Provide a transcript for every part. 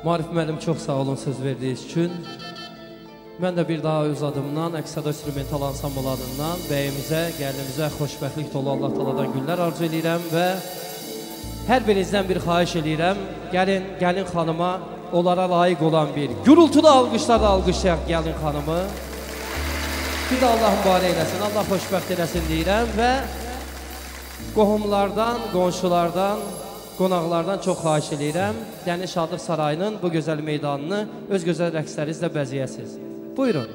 Marif müəllim, çox sağ olun söz verdiyiniz üçün. Mən də bir daha öz adımdan, Əks-Səda İnstrumental Ansambl adından bəyimizə, gəlinimizə xoşbəxtlik dolu Allah taladan günlər arzu edirəm və hər birinizdən bir xahiş edirəm. Gəlin xanıma onlara layiq olan bir gürültülü alqışlarla alqışlayaq gəlin xanımı. Bir də Allah mübarək eləsin, Allah xoşbəxt eləsin deyirəm və qohumlardan, qonşulardan, qonaqlardan çox xahiş edirəm. Gənclik Şadlıq Sarayının bu gözəl meydanını öz gözəl rəqslərinizlə bəzəyəsiniz. Buyurun.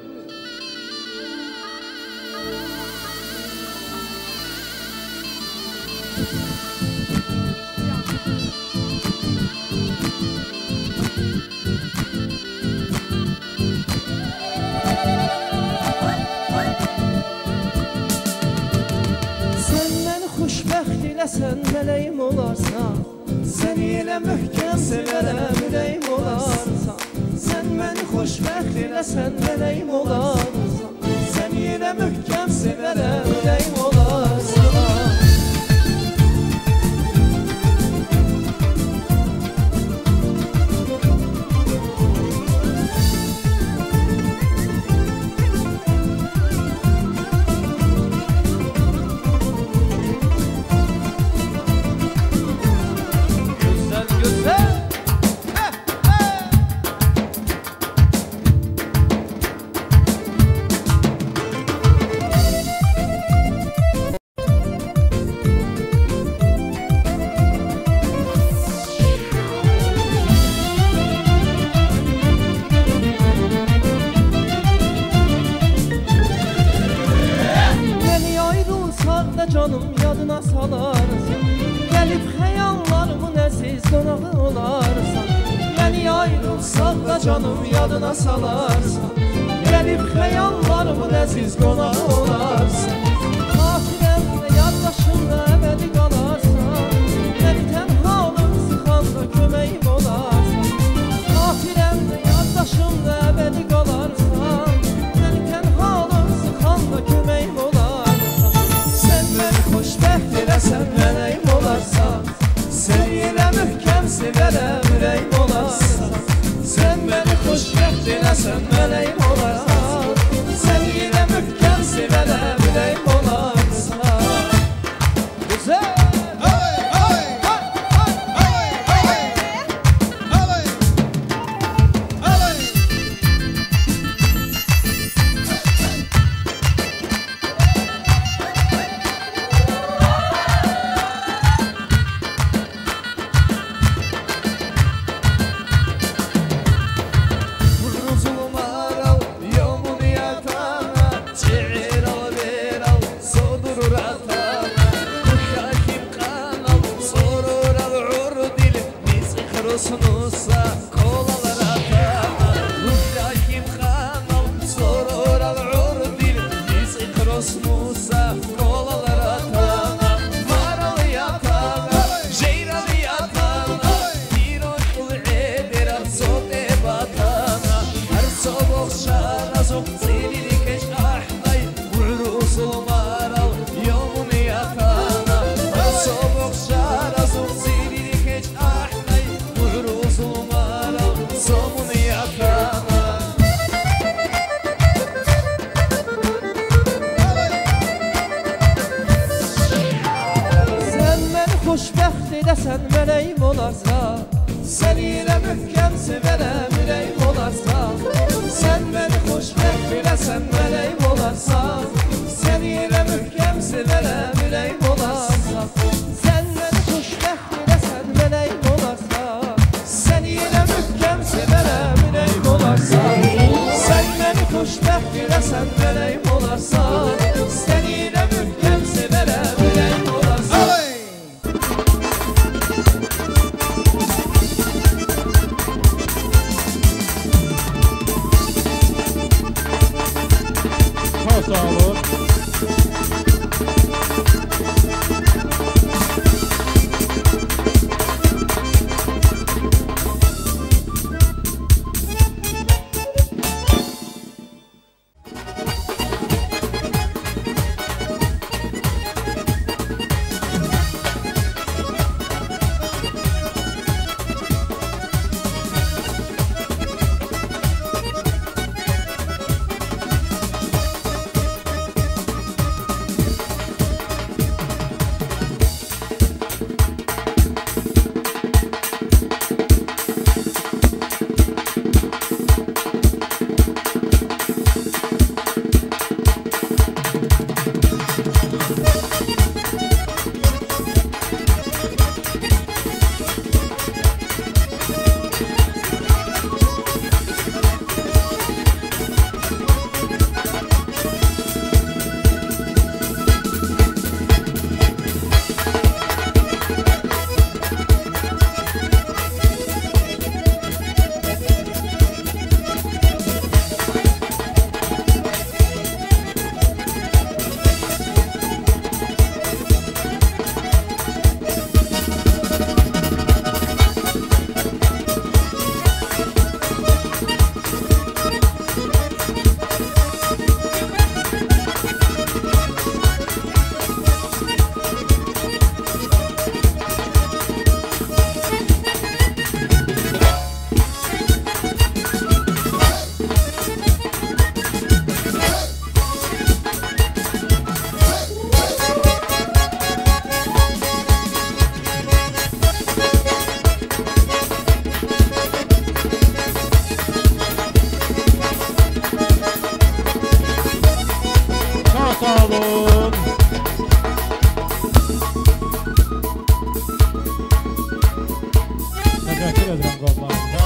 Sən mələyim olarsan, səni elə möhkəm sevərəm, ürəyim olarsan. Sən məni xoşbəxt eləsən, mələyim olarsan, səni elə möhkəm sevərəm, ürəyim olarsan. Canım yadına salarsan, gəlib xəyallarımın əziz qonağı olarsan. Məni ayrılsaq da canım yadına salarsan, gəlib xəyallarımın əziz qonağı olarsan. Xatirəmdə, yaddaşımda əbədi qalarsan, məni tənhalıq sıxanda köməyim olarsan. Xatirəmdə, yaddaşımda əbədi qalarsan, məni tənhalıq sıxanda köməyim olarsan. Xoşbəxt eləsən, mələyim olarsan, səni elə möhkəm sevərəm, ürəyim olarsan. Sən məni xoşbəxt eləsən, mələyim olarsan, səni elə möhkəm sevərəm, ürəyim olarsan. Güzel! Xoşbəxt edəsən, mələyim olarsan, səni elə möhkəm sevərəm, ürəyim olarsan. Sən məni xoşbəxt edəsən, mələyim olarsan, səni elə möhkəm sevərəm, ürəyim olarsan. Sən məni xoşbəxt edəsən, mələyim olarsan, səni elə möhkəm sevərəm, ürəyim olarsan. Sən məni xoşbəxt edəsən, mələyim olarsan, səni elə möhkəm sevərəm, ürəyim olarsan. Sağ olun. Təşəkkür edirəm qollarınıza.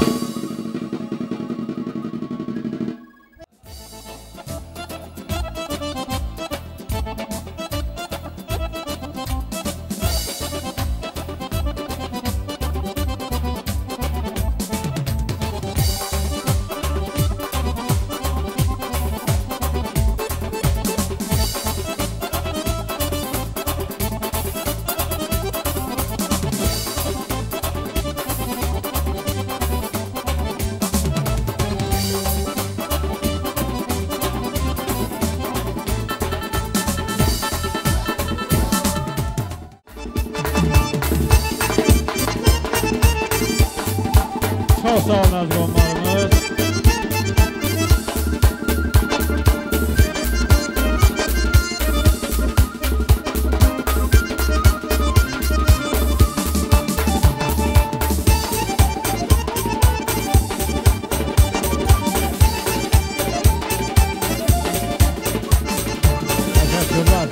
Çok sağ olun az qonlarımız. Teşekkürler.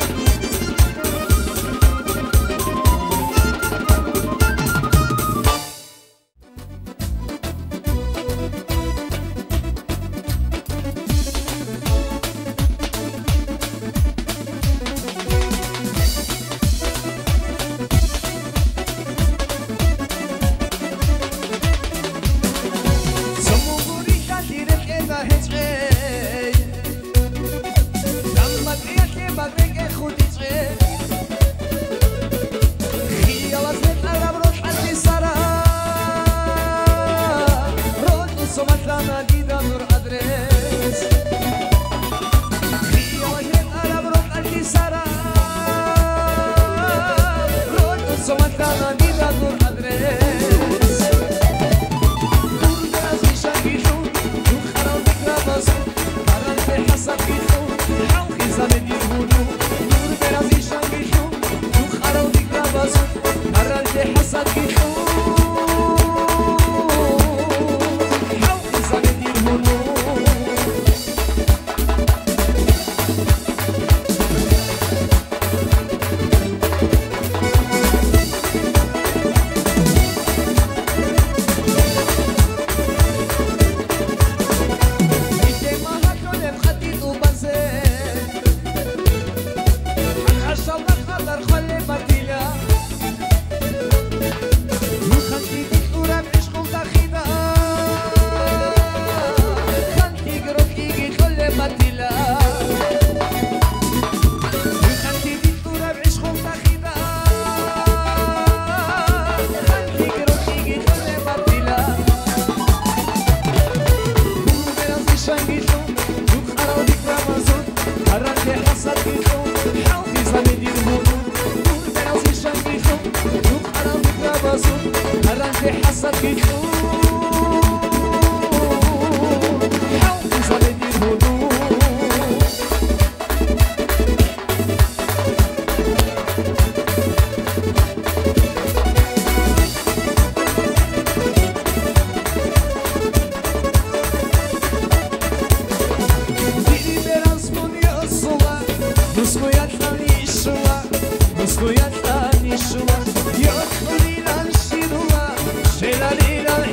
Yok lilan şirula, şelalilan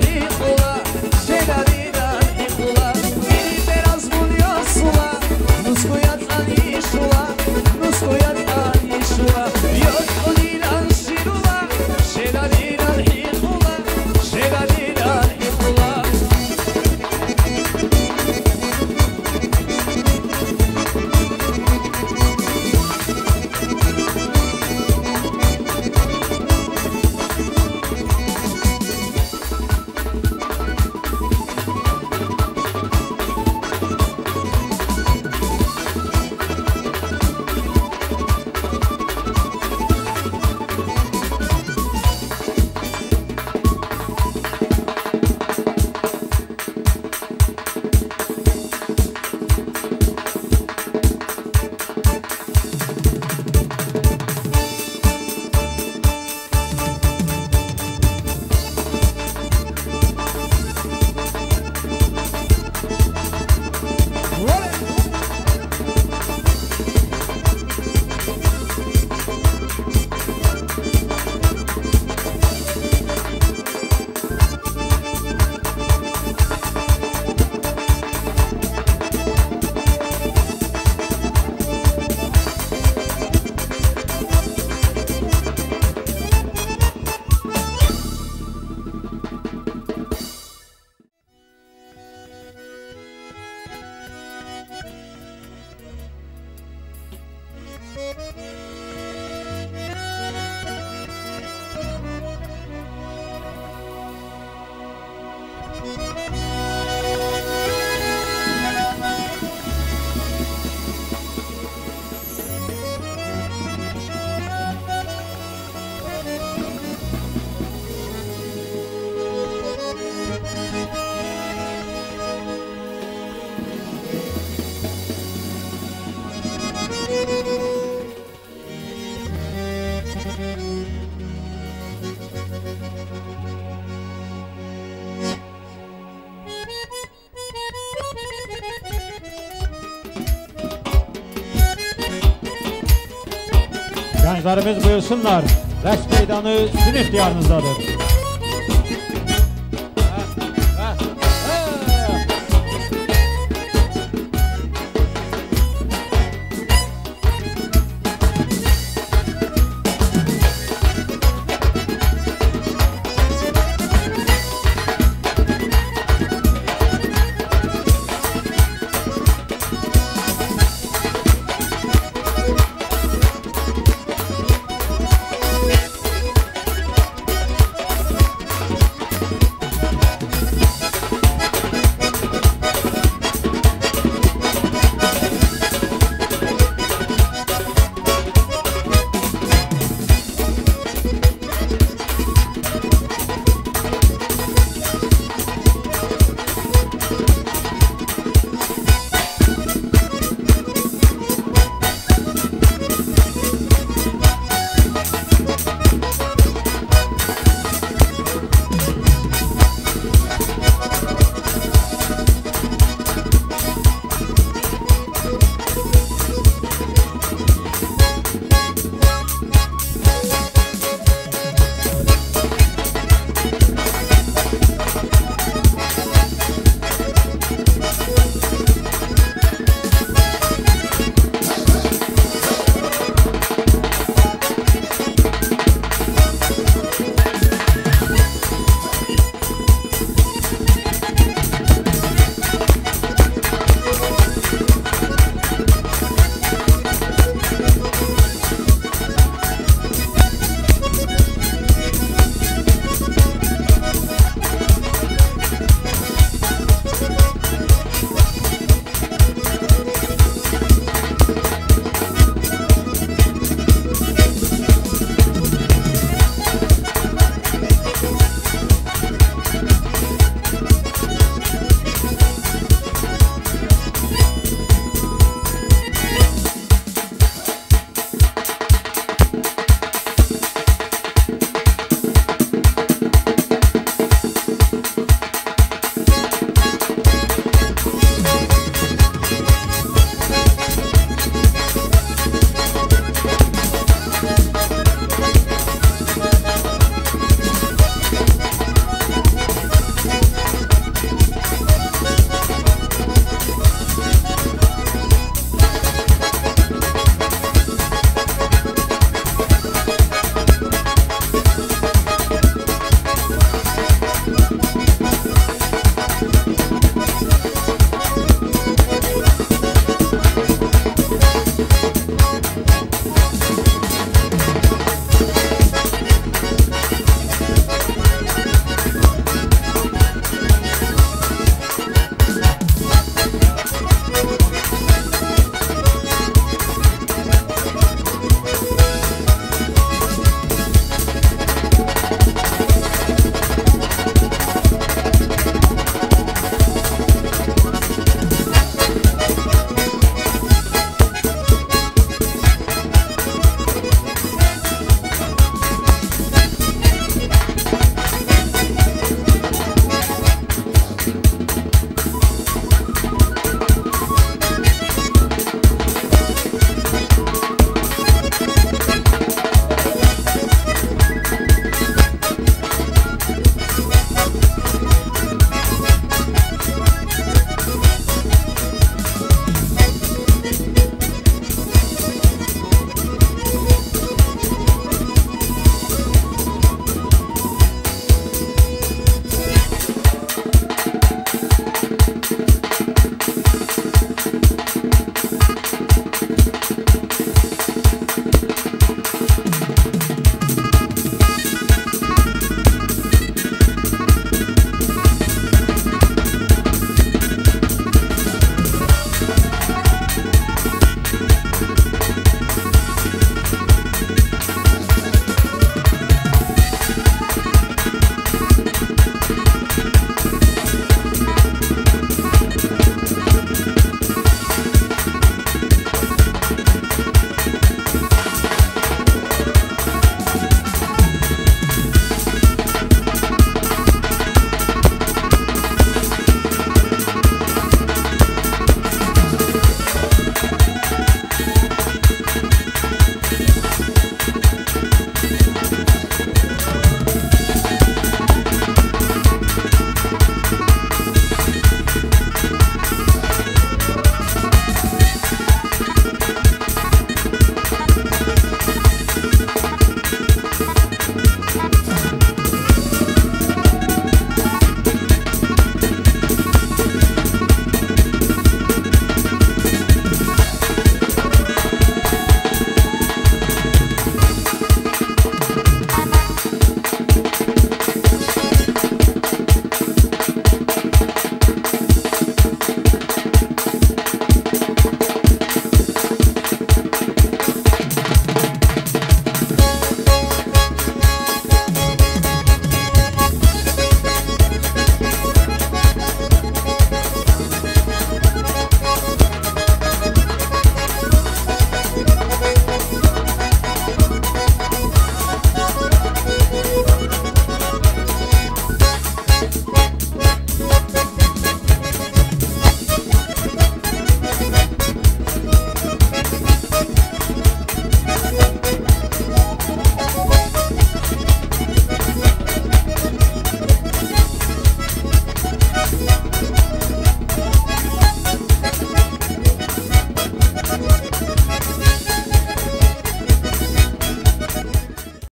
Gənclərimiz buyursunlar. Rəqs meydanı sizin ixtiyarınızdadır.